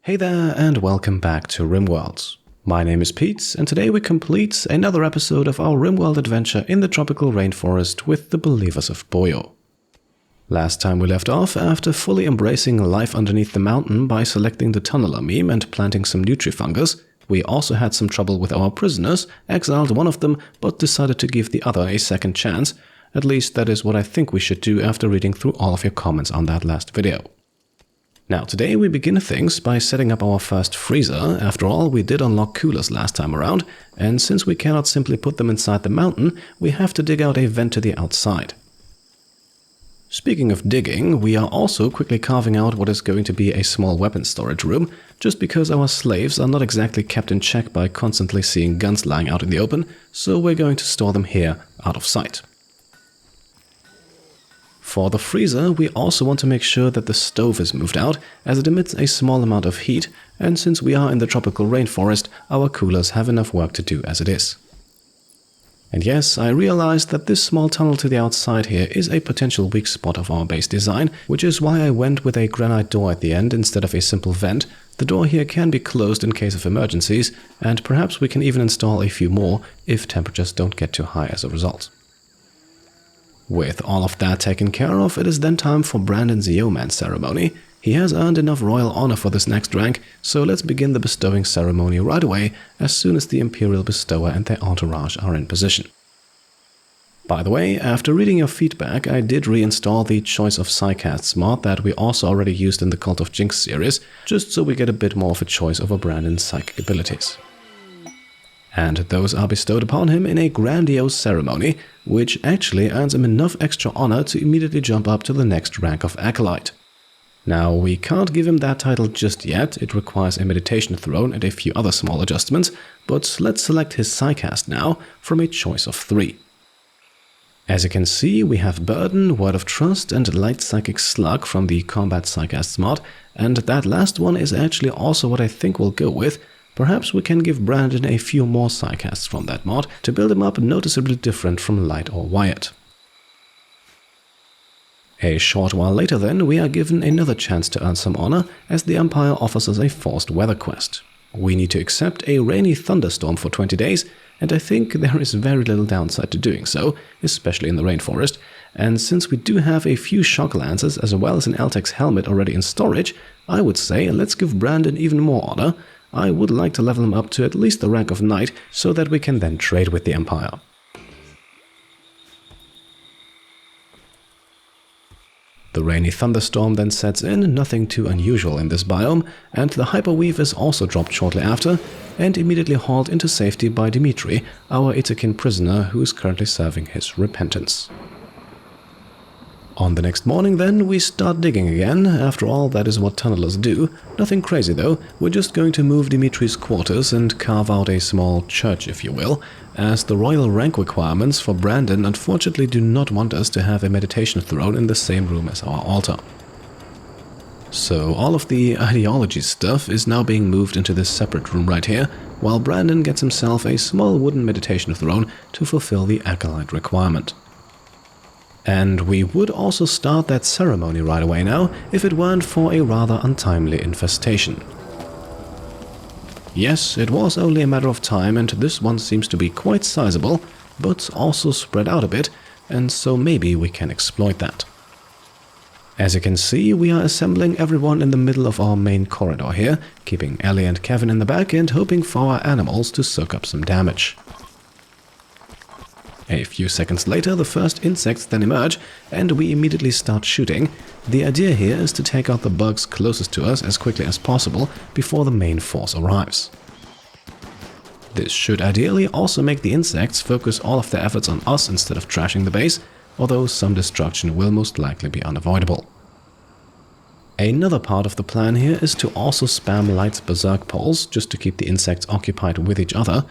Hey there and welcome back to Rimworld. My name is Pete and today we complete another episode of our Rimworld adventure in the Tropical Rainforest with the Believers of Boyo. Last time we left off, after fully embracing life underneath the mountain by selecting the tunneler meme and planting some nutrifungus, we also had some trouble with our prisoners, exiled one of them but decided to give the other a second chance. At least that is what I think we should do after reading through all of your comments on that last video. Now today we begin things by setting up our first freezer. After all, we did unlock coolers last time around, and since we cannot simply put them inside the mountain, we have to dig out a vent to the outside. Speaking of digging, we are also quickly carving out what is going to be a small weapon storage room, just because our slaves are not exactly kept in check by constantly seeing guns lying out in the open, so we're going to store them here out of sight. For the freezer, we also want to make sure that the stove is moved out, as it emits a small amount of heat, and since we are in the tropical rainforest, our coolers have enough work to do as it is. And yes, I realized that this small tunnel to the outside here is a potential weak spot of our base design, which is why I went with a granite door at the end instead of a simple vent. The door here can be closed in case of emergencies, and perhaps we can even install a few more if temperatures don't get too high as a result. With all of that taken care of, it is then time for Brandon's yeoman ceremony. He has earned enough royal honor for this next rank, so let's begin the bestowing ceremony right away as soon as the Imperial Bestower and their entourage are in position. By the way, after reading your feedback, I did reinstall the Choice of Psycasts mod that we also already used in the Cult of Jinx series, just so we get a bit more of a choice over Brandon's psychic abilities. And those are bestowed upon him in a grandiose ceremony, which actually earns him enough extra honor to immediately jump up to the next rank of Acolyte. Now, we can't give him that title just yet, it requires a meditation throne and a few other small adjustments, but let's select his Psycast now from a choice of 3. As you can see, we have Burden, Word of Trust, and Light Psychic Slug from the Combat Psycasts mod, and that last one is actually also what I think we'll go with. Perhaps we can give Brandon a few more Psycasts from that mod to build him up noticeably different from Light or Wyatt. A short while later then, we are given another chance to earn some honor as the Empire offers us a forced weather quest. We need to accept a rainy thunderstorm for 20 days, and I think there is very little downside to doing so, especially in the rainforest, and since we do have a few shock lances as well as an Eltex helmet already in storage, I would say let's give Brandon even more honor. I would like to level him up to at least the rank of Knight, so that we can then trade with the Empire. The rainy thunderstorm then sets in, nothing too unusual in this biome, and the hyperweave is also dropped shortly after, and immediately hauled into safety by Dimitri, our Itakin prisoner who is currently serving his repentance. On the next morning then, we start digging again. After all, that is what tunnelers do. Nothing crazy though, we're just going to move Dimitri's quarters and carve out a small church, if you will, as the royal rank requirements for Brandon unfortunately do not want us to have a meditation throne in the same room as our altar. So all of the ideology stuff is now being moved into this separate room right here, while Brandon gets himself a small wooden meditation throne to fulfill the acolyte requirement. And we would also start that ceremony right away now, if it weren't for a rather untimely infestation. Yes, it was only a matter of time, and this one seems to be quite sizable, but also spread out a bit, and so maybe we can exploit that. As you can see, we are assembling everyone in the middle of our main corridor here, keeping Ellie and Kevin in the back and hoping for our animals to soak up some damage. A few seconds later, the first insects then emerge, and we immediately start shooting. The idea here is to take out the bugs closest to us as quickly as possible before the main force arrives. This should ideally also make the insects focus all of their efforts on us instead of trashing the base, although some destruction will most likely be unavoidable. Another part of the plan here is to also spam Light's berserk poles just to keep the insects occupied with each other,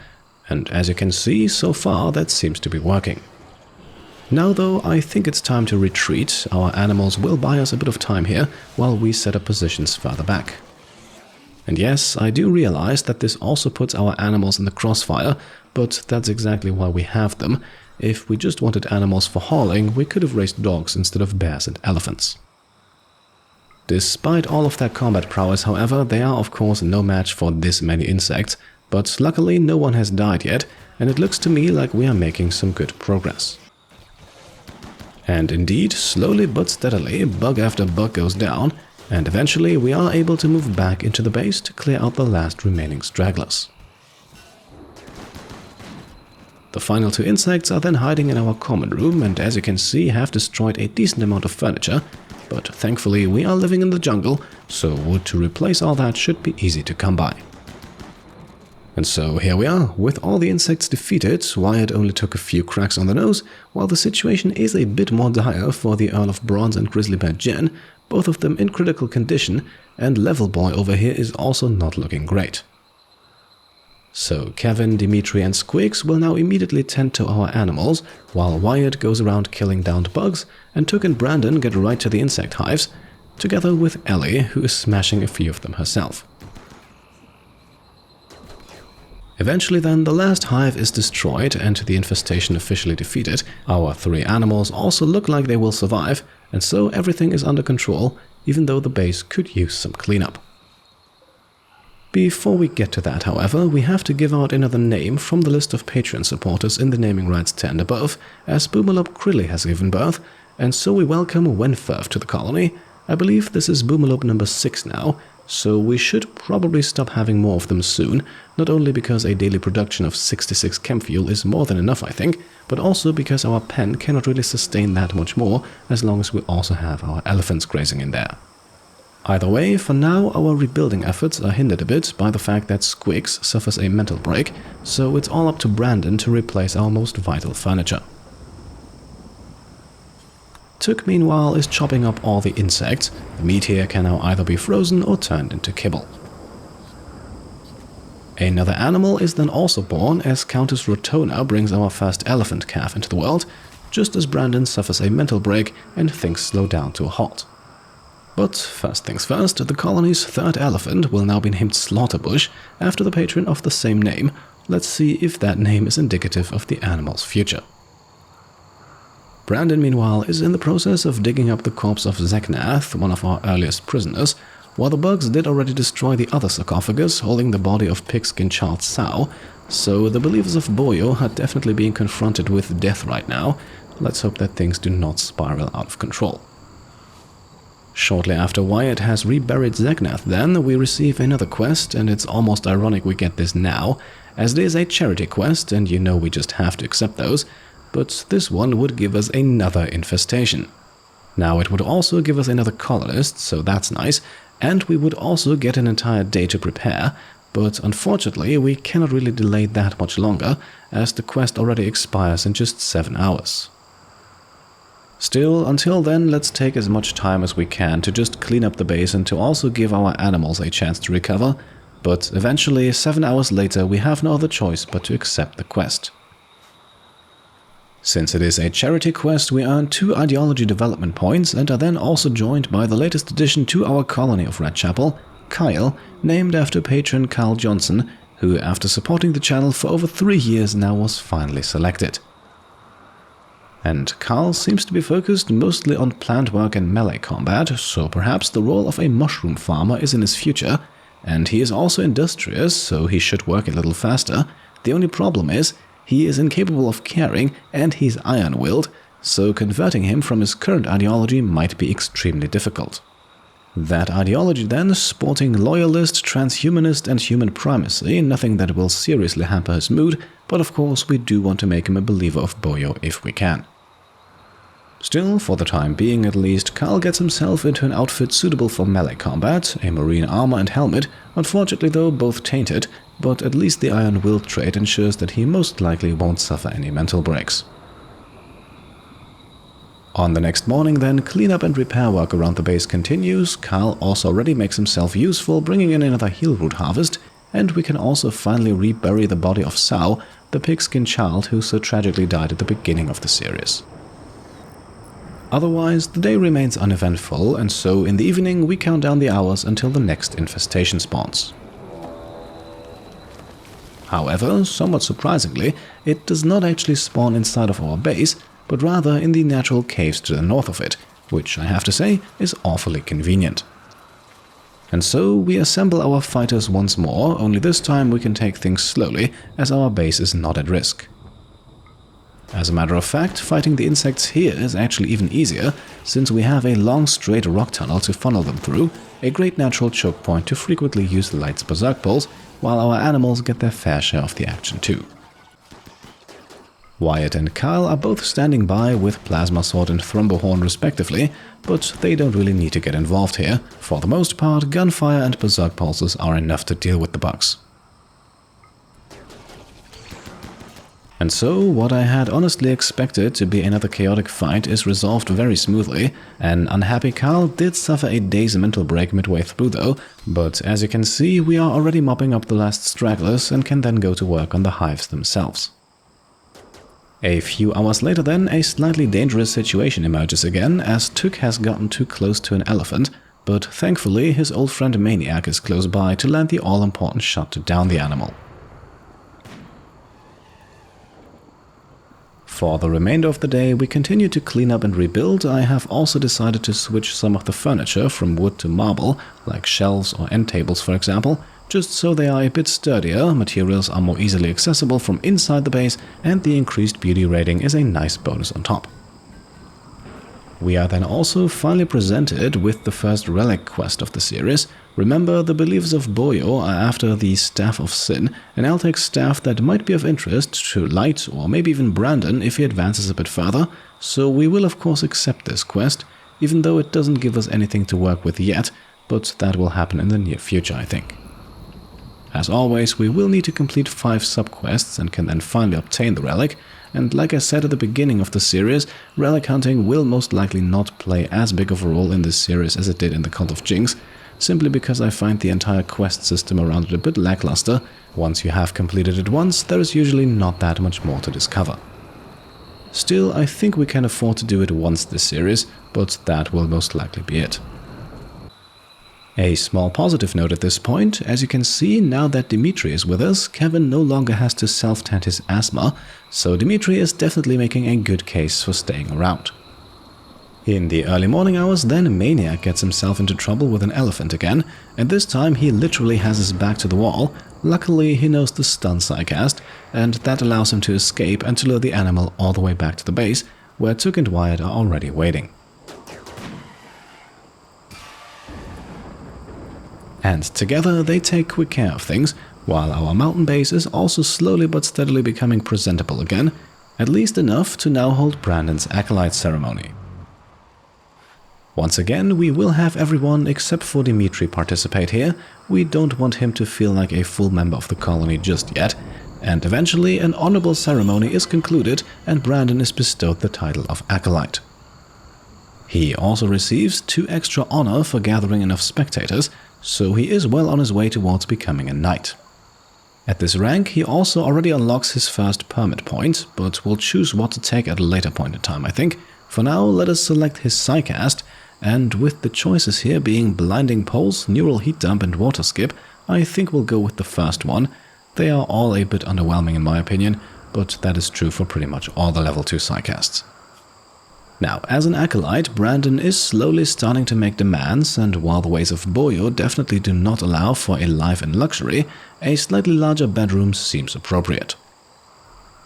and as you can see, so far that seems to be working. Now though, I think it's time to retreat. Our animals will buy us a bit of time here while we set up positions further back. And yes, I do realize that this also puts our animals in the crossfire, but that's exactly why we have them. If we just wanted animals for hauling, we could have raised dogs instead of bears and elephants. Despite all of their combat prowess, however, they are of course no match for this many insects, but luckily no one has died yet, and it looks to me like we are making some good progress. And indeed, slowly but steadily, bug after bug goes down, and eventually we are able to move back into the base to clear out the last remaining stragglers. The final 2 insects are then hiding in our common room, and as you can see have destroyed a decent amount of furniture, but thankfully we are living in the jungle, so wood to replace all that should be easy to come by. And so here we are, with all the insects defeated. Wyatt only took a few cracks on the nose, while the situation is a bit more dire for the Earl of Bronze and Grizzly Bear Jen, both of them in critical condition, and Level Boy over here is also not looking great. So Kevin, Dimitri and Squiggs will now immediately tend to our animals, while Wyatt goes around killing downed bugs, and Took and Brandon get right to the insect hives, together with Ellie, who is smashing a few of them herself. Eventually then, the last hive is destroyed and the infestation officially defeated. Our 3 animals also look like they will survive, and so everything is under control, even though the base could use some cleanup. Before we get to that, however, we have to give out another name from the list of Patreon supporters in the naming rights 10 and above, as Boomalop Krilly has given birth, and so we welcome Wenfurf to the colony. I believe this is Boomalop number 6 now, so we should probably stop having more of them soon, not only because a daily production of 66 chem fuel is more than enough I think, but also because our pen cannot really sustain that much more as long as we also have our elephants grazing in there. Either way, for now our rebuilding efforts are hindered a bit by the fact that Squiggs suffers a mental break, so it's all up to Brandon to replace our most vital furniture. Took, meanwhile, is chopping up all the insects. The meat here can now either be frozen or turned into kibble. Another animal is then also born as Countess Rotona brings our first elephant calf into the world, just as Brandon suffers a mental break and things slow down to a halt. But first things first, the colony's 3rd elephant will now be named Slaughterbush after the patron of the same name. Let's see if that name is indicative of the animal's future. Brandon, meanwhile, is in the process of digging up the corpse of Zeknath, one of our earliest prisoners, while the bugs did already destroy the other sarcophagus holding the body of Pigskin Child Sao, so the Believers of Boyo are definitely being confronted with death right now. Let's hope that things do not spiral out of control. Shortly after Wyatt has reburied Zeknath then, we receive another quest, and it's almost ironic we get this now, as it is a charity quest and you know we just have to accept those, but this one would give us another infestation. Now it would also give us another colonist, so that's nice, and we would also get an entire day to prepare, but unfortunately we cannot really delay that much longer, as the quest already expires in just 7 hours. Still, until then, let's take as much time as we can to just clean up the base and to also give our animals a chance to recover, but eventually, 7 hours later, we have no other choice but to accept the quest. Since it is a charity quest, we earn 2 ideology development points and are then also joined by the latest addition to our colony of Redchapel, Kyle, named after patron Carl Johnson, who after supporting the channel for over 3 years now was finally selected. And Carl seems to be focused mostly on plant work and melee combat, so perhaps the role of a mushroom farmer is in his future, and he is also industrious, so he should work a little faster. The only problem is, he is incapable of caring and he's iron-willed, so converting him from his current ideology might be extremely difficult. That ideology then, sporting loyalist, transhumanist and human primacy, nothing that will seriously hamper his mood, but of course we do want to make him a believer of Boyo if we can. Still, for the time being at least, Carl gets himself into an outfit suitable for melee combat, a marine armor and helmet, unfortunately though both tainted, but at least the iron will trait ensures that he most likely won't suffer any mental breaks. On the next morning then, cleanup and repair work around the base continues. Carl also already makes himself useful, bringing in another heelroot harvest, and we can also finally rebury the body of Sao, the pigskin child who so tragically died at the beginning of the series. Otherwise, the day remains uneventful, and so in the evening we count down the hours until the next infestation spawns. However, somewhat surprisingly, it does not actually spawn inside of our base, but rather in the natural caves to the north of it, which I have to say is awfully convenient. And so we assemble our fighters once more, only this time we can take things slowly, as our base is not at risk. As a matter of fact, fighting the insects here is actually even easier, since we have a long straight rock tunnel to funnel them through, a great natural choke point to frequently use Light's berserk pulse, while our animals get their fair share of the action too. Wyatt and Kyle are both standing by with Plasma Sword and Thrombohorn respectively, but they don't really need to get involved here. For the most part, gunfire and berserk pulses are enough to deal with the bugs. And so, what I had honestly expected to be another chaotic fight is resolved very smoothly. An unhappy Kyle did suffer a day's mental break midway through though, but as you can see, we are already mopping up the last stragglers and can then go to work on the hives themselves. A few hours later then, a slightly dangerous situation emerges again, as Tuk has gotten too close to an elephant, but thankfully his old friend Maniac is close by to land the all-important shot to down the animal. For the remainder of the day, we continue to clean up and rebuild. I have also decided to switch some of the furniture from wood to marble, like shelves or end tables for example, just so they are a bit sturdier, materials are more easily accessible from inside the base, and the increased beauty rating is a nice bonus on top. We are then also finally presented with the first relic quest of the series. Remember, the Believers of Boyo are after the Staff of Sin, an Eltec staff that might be of interest to Light or maybe even Brandon if he advances a bit further, so we will of course accept this quest, even though it doesn't give us anything to work with yet, but that will happen in the near future, I think. As always, we will need to complete 5 subquests and can then finally obtain the relic, and like I said at the beginning of the series, relic hunting will most likely not play as big of a role in this series as it did in the Cult of Jinx, simply because I find the entire quest system around it a bit lackluster. Once you have completed it once, there is usually not that much more to discover. Still, I think we can afford to do it once this series, but that will most likely be it. A small positive note at this point, as you can see, now that Dimitri is with us, Kevin no longer has to self-tend his asthma, so Dimitri is definitely making a good case for staying around. In the early morning hours, then Maniac gets himself into trouble with an elephant again, and this time he literally has his back to the wall. Luckily, he knows the stun psycast, and that allows him to escape and to lure the animal all the way back to the base, where Tuk and Wyatt are already waiting. And together they take quick care of things, while our mountain base is also slowly but steadily becoming presentable again, at least enough to now hold Brandon's acolyte ceremony. Once again, we will have everyone except for Dimitri participate here. We don't want him to feel like a full member of the colony just yet, and eventually an honorable ceremony is concluded and Brandon is bestowed the title of acolyte. He also receives 2 extra honor for gathering enough spectators, so he is well on his way towards becoming a knight. At this rank, he also already unlocks his first permit point, but will choose what to take at a later point in time, I think. For now, let us select his psycast, and with the choices here being Blinding Pulse, Neural Heat Dump and Water Skip, I think we'll go with the first one. They are all a bit underwhelming in my opinion, but that is true for pretty much all the level 2 psycasts. Now, as an acolyte, Brandon is slowly starting to make demands, and while the ways of Boyo definitely do not allow for a life in luxury, a slightly larger bedroom seems appropriate.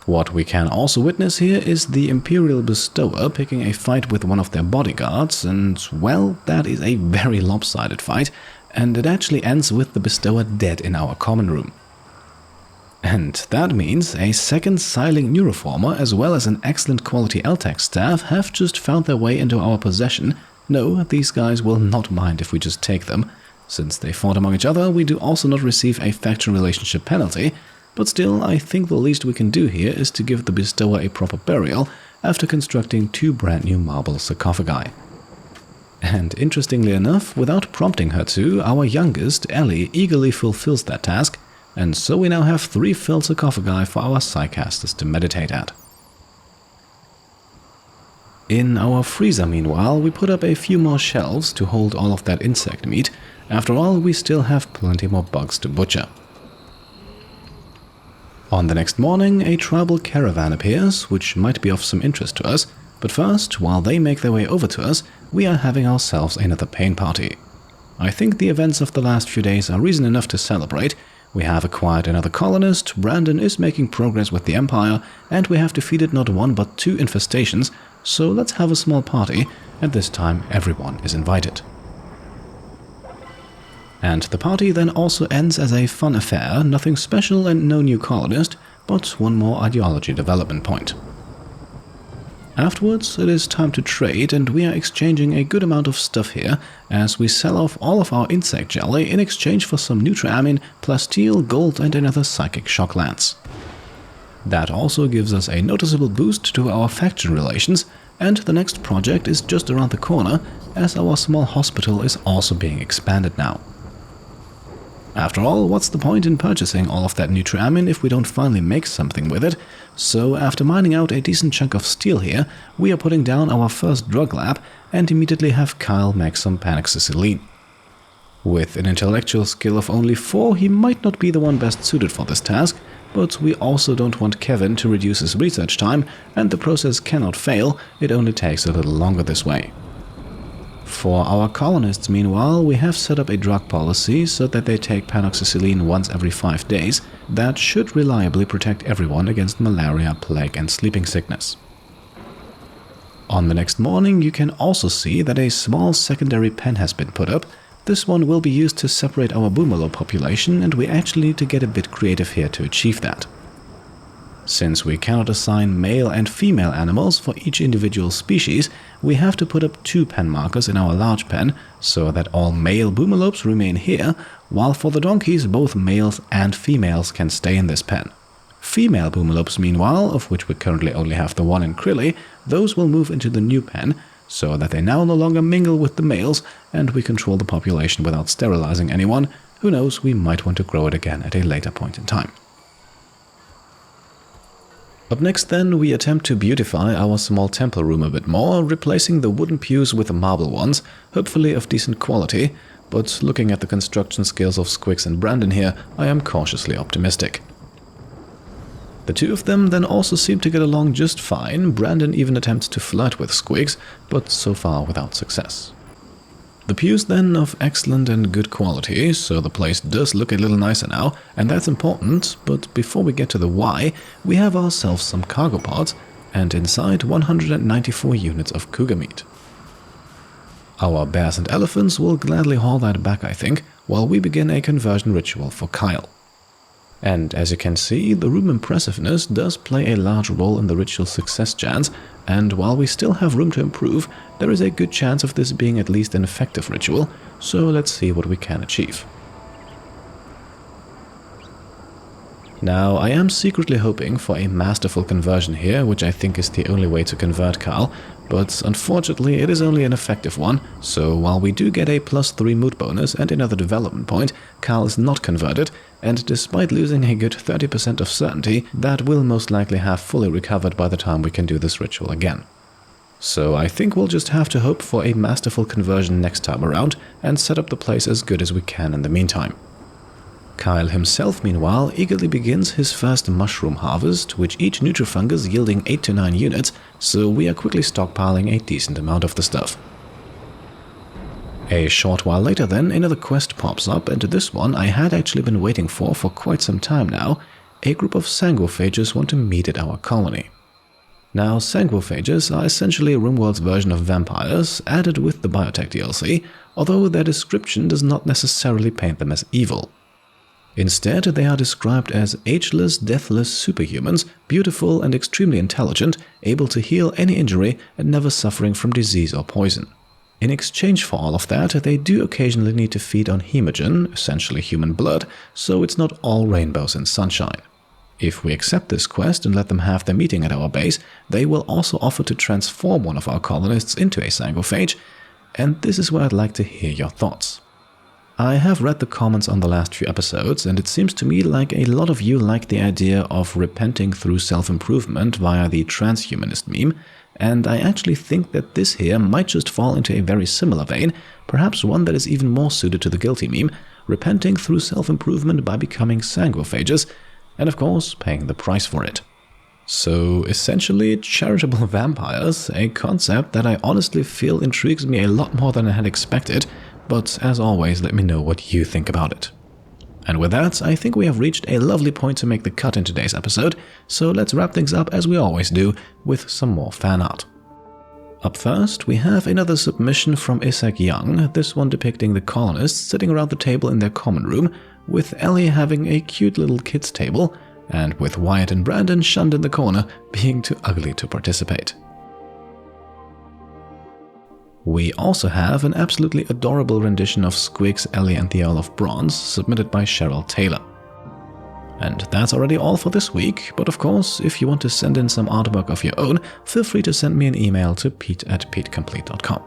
What we can also witness here is the Imperial Bestower picking a fight with one of their bodyguards, and well, that is a very lopsided fight, and it actually ends with the Bestower dead in our common room. And that means a second Siling Neuroformer as well as an excellent quality Eltec staff have just found their way into our possession. No, these guys will not mind if we just take them. Since they fought among each other, we do also not receive a faction relationship penalty, but still I think the least we can do here is to give the Bestower a proper burial after constructing 2 brand new marble sarcophagi. And interestingly enough, without prompting her to, our youngest, Ellie, eagerly fulfills that task, and so we now have 3 filled sarcophagi for our psycasters to meditate at. In our freezer, meanwhile, we put up a few more shelves to hold all of that insect meat. After all, we still have plenty more bugs to butcher. On the next morning, a tribal caravan appears, which might be of some interest to us, but first, while they make their way over to us, we are having ourselves another pain party. I think the events of the last few days are reason enough to celebrate. We have acquired another colonist, Brandon is making progress with the Empire, and we have defeated not one but 2 infestations, so let's have a small party, and this time everyone is invited. And the party then also ends as a fun affair, nothing special and no new colonist, but one more ideology development point. Afterwards, it is time to trade, and we are exchanging a good amount of stuff here, as we sell off all of our insect jelly in exchange for some nutriamine, plasteel, gold and another psychic shock lance. That also gives us a noticeable boost to our faction relations, and the next project is just around the corner, as our small hospital is also being expanded now. After all, what's the point in purchasing all of that nutriamine if we don't finally make something with it? So after mining out a decent chunk of steel here, we are putting down our first drug lab and immediately have Kyle make some panoxycyline. With an intellectual skill of only 4, he might not be the one best suited for this task, but we also don't want Kevin to reduce his research time, and the process cannot fail, it only takes a little longer this way. For our colonists, meanwhile, we have set up a drug policy so that they take panoxycyline once every 5 days. That should reliably protect everyone against malaria, plague and sleeping sickness. On the next morning, you can also see that a small secondary pen has been put up. This one will be used to separate our boomerlo population, and we actually need to get a bit creative here to achieve that. Since we cannot assign male and female animals for each individual species, we have to put up 2 pen markers in our large pen, so that all male boomerlopes remain here, while for the donkeys both males and females can stay in this pen. Female boomerlopes, meanwhile, of which we currently only have the one in Krilly, those will move into the new pen, so that they now no longer mingle with the males, and we control the population without sterilizing anyone. Who knows, we might want to grow it again at a later point in time. Up next then, we attempt to beautify our small temple room a bit more, replacing the wooden pews with marble ones, hopefully of decent quality, but looking at the construction skills of Squix and Brandon here, I am cautiously optimistic. The 2 of them then also seem to get along just fine. Brandon even attempts to flirt with Squix, but so far without success. The pews then of excellent and good quality, so the place does look a little nicer now, and that's important, but before we get to the why, we have ourselves some cargo pods, and inside 194 units of cougar meat. Our bears and elephants will gladly haul that back, I think, while we begin a conversion ritual for Kyle. And as you can see, the room impressiveness does play a large role in the ritual success chance, and while we still have room to improve, there is a good chance of this being at least an effective ritual, so let's see what we can achieve. Now, I am secretly hoping for a masterful conversion here, which I think is the only way to convert Kyle, but unfortunately it is only an effective one, so while we do get a +3 mood bonus and another development point, Kyle is not converted, and despite losing a good 30% of certainty, that will most likely have fully recovered by the time we can do this ritual again. So I think we'll just have to hope for a masterful conversion next time around and set up the place as good as we can in the meantime. Kyle himself, meanwhile, eagerly begins his first mushroom harvest, with each nutrifungus yielding 8 to 9 units, so we are quickly stockpiling a decent amount of the stuff. A short while later then, another quest pops up, and this one I had actually been waiting for quite some time now. A group of sanguophages want to meet at our colony. Now, sanguophages are essentially Rimworld's version of vampires, added with the Biotech DLC, although their description does not necessarily paint them as evil. Instead, they are described as ageless, deathless superhumans, beautiful and extremely intelligent, able to heal any injury and never suffering from disease or poison. In exchange for all of that, they do occasionally need to feed on hemogen, essentially human blood, so it's not all rainbows and sunshine. If we accept this quest and let them have their meeting at our base, they will also offer to transform one of our colonists into a sanguophage, and this is where I'd like to hear your thoughts. I have read the comments on the last few episodes, and it seems to me like a lot of you like the idea of repenting through self-improvement via the transhumanist meme, and I actually think that this here might just fall into a very similar vein, perhaps one that is even more suited to the guilty meme, repenting through self-improvement by becoming sanguophages, and of course paying the price for it. So essentially, charitable vampires, a concept that I honestly feel intrigues me a lot more than I had expected, but as always, let me know what you think about it. And with that, I think we have reached a lovely point to make the cut in today's episode, so let's wrap things up as we always do with some more fan art. Up first, we have another submission from Isaac Young, this one depicting the colonists sitting around the table in their common room, with Ellie having a cute little kids table, and with Wyatt and Brandon shunned in the corner, being too ugly to participate. We also have an absolutely adorable rendition of Squig's Ellie and the Earl of Bronze, submitted by Cheryl Taylor. And that's already all for this week, but of course, if you want to send in some artwork of your own, feel free to send me an email to pete@petecomplete.com.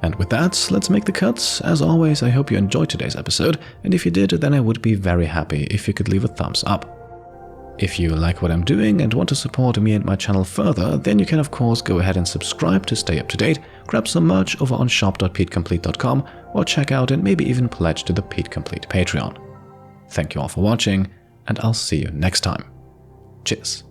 And with that, let's make the cuts. As always, I hope you enjoyed today's episode, and if you did, then I would be very happy if you could leave a thumbs up. If you like what I'm doing and want to support me and my channel further, then you can of course go ahead and subscribe to stay up to date, grab some merch over on shop.petecomplete.com, or check out and maybe even pledge to the Pete Complete Patreon. Thank you all for watching, and I'll see you next time. Cheers.